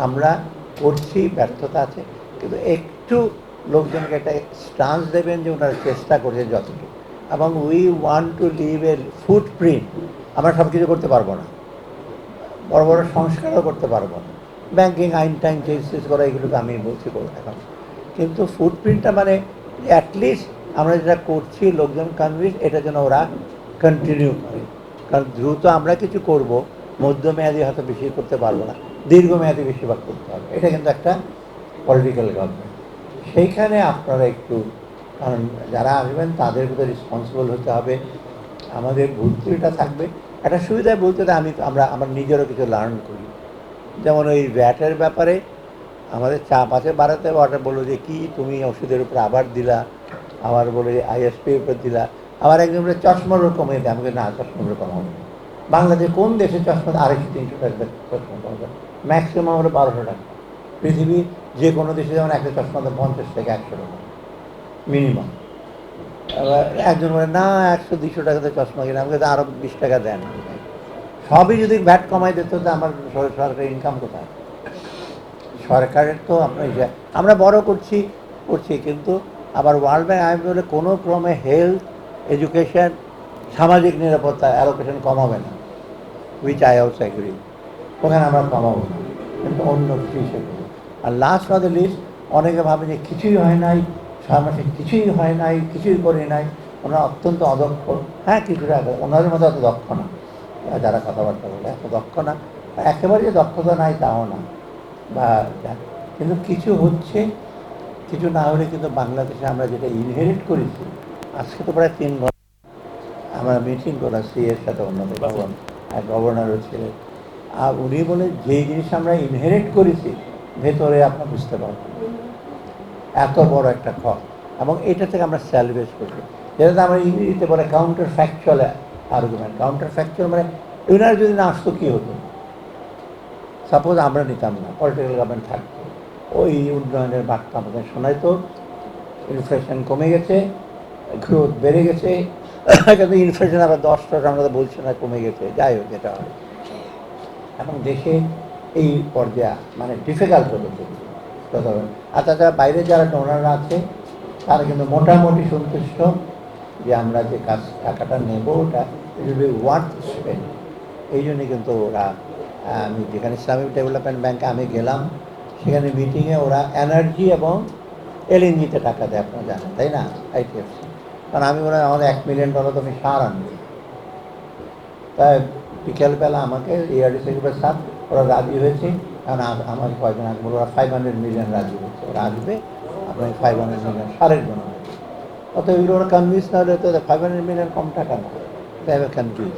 আমরা করছি, ব্যর্থতা আছে, কিন্তু একটু লোকজনকে একটা স্টান্স দেবেন যে ওনারা চেষ্টা করছেন যতটুকু। এবং we want to leave a footprint. আমরা সব কিছু করতে পারবো না, বড় বড় সংস্কারও করতে পারবো না, ব্যাংকিং আইন টাইন চেঞ্জ করা, এগুলোকে আমি বলছি করবো এখন। কিন্তু ফুটপ্রিন্টটা মানে অ্যাটলিস্ট আমরা যেটা করছি লোকজন কনভিন্স, এটা যেন ওরা কন্টিনিউ করে। কারণ দ্রুত আমরা কিছু করব, মধ্যমেয়াদী হয়তো বেশি করতে পারবো না, দীর্ঘমেয়াদী বেশিরভাগ করতে হবে। এটা কিন্তু একটা পলিটিক্যাল গভর্নমেন্ট। সেইখানে আপনারা একটু, কারণ যারা আসবেন তাদের ভিতরে রেসপন্সিবল হতে হবে। আমাদের ভুল ত্রুটিটা থাকবে। একটা সুবিধায় বলতে আমরা নিজেরও কিছু লার্ন করি। যেমন ওই ভ্যাটের ব্যাপারে আমাদের চাপ আছে বাড়াতে, ওটা বললো যে কি তুমি ওষুধের উপর আবার দিলা, আবার বলে আইএসপির উপর দিলা, আবার একজন বলে চশমারও কমিয়ে দেয়। আমাকে না, চশমারও কমাবো না। বাংলাদেশ কোন দেশে চশমা 250-300 টাকা চশমা পাওয়া যায়? ম্যাক্সিমাম হলো 1200 টাকা। পৃথিবীর যে কোনো দেশে যেমন একটা চশমা 50 থেকে 100 টাকা মিনিমাম। এবার একজন বলে না, 100-200 টাকাতে চশমা কিনে, আমাকে তো আরও 20 টাকা দেন। সবই যদি ভ্যাট কমাই দিত তো আমার সরকারের ইনকাম কোথায়? সরকারের তো আপনার আমরা বড় করছি করছি, কিন্তু আবার ওয়ার্ল্ড ব্যাংক আইএমএফ বলে কোনো ক্রমে হেলথ, এডুকেশন, সামাজিক নিরাপত্তা অ্যালোকেশন কমাবে না, উইচ আই অলসো এগ্রি। ওখানে আমরা কমাবো না, কিন্তু অন্য কিছু হিসেবে করবো। আর লাস্ট নট দ্য লিস্ট, অনেকে ভাবে যে কিছুই হয় নাই, 6 মাসে কিছুই হয় নাই, কিছুই করি নাই, ওনারা অত্যন্ত অদক্ষ। হ্যাঁ, কিছুটা ওনাদের মতো এত দক্ষ না, যারা কথাবার্তা বলে এত দক্ষ না, একেবারে যে দক্ষতা নাই তাও না, বা কিন্তু কিছু হচ্ছে, কিছু না হলে কিন্তু বাংলাদেশে আমরা যেটা ইনহেরিট করেছি, আজকে তো প্রায় 3 ঘন্টা আমরা মিটিং করেছি এর সাথে অন্যদের গভর্নরও ছিলেন। আর উনি বলে যেই জিনিস আমরা ইনহেরিট করেছি ভেতরে আপনার বুঝতে পারবেন এত বড় একটা খত, এবং এটা থেকে আমরা স্যালভেজ করছি, যেটা আমরা ইংরেজিতে বলে counter factual argument. Counter factual মানে এনার যদি না আসতো কী হতো? সাপোজ আমরা নিতাম না, পলিটিক্যাল গভর্নমেন্ট থাকতো, ওই উন্নয়নের বার্তা আমাদের শোনাইতো, ইনফ্লেশন কমে গেছে, গ্রোথ বেড়ে গেছে, কিন্তু ইনফ্লেশন আবার 10% আমরা তো বলছি না কমে গেছে, যাই হোক যেটা হয়। এবং দেশে এই পর্যায়ে মানে ডিফিকাল্ট হতে চলছে। আর তাছাড়া বাইরে যারা ডোনাররা আছে তারা কিন্তু মোটামুটি সন্তুষ্ট যে আমরা যে টাকাটা নেব ওটা ওয়ার্থ স্পেন্ড। এই জন্যে কিন্তু ওরা, আমি যেখানে ইসলামিক ডেভেলপমেন্ট ব্যাংকে আমি গেলাম, সেখানে মিটিংয়ে ওরা এনার্জি এবং এলএনজিতে টাকা দেয়, আপনারা জানেন তাই না, আইটিএফসি। কারণ আমি বললাম আমাদের $1 মিলিয়ন তো আমি সার আনবো। তাই বিকেলবেলা আমাকে এআরডি সেক্রেটারি স্যার ওরা রাজি হয়েছে, কারণ আমার কয়েকজন আগে ওরা 500 মিলিয়ন রাজি হয়েছে, ওরা আসবে আপনাকে 500 মিলিয়ন সারের জন্য। অত ওরা কনভিন্স না হলে তো 500 মিলিয়ন কম টাকা না, তাই কনফিউজ।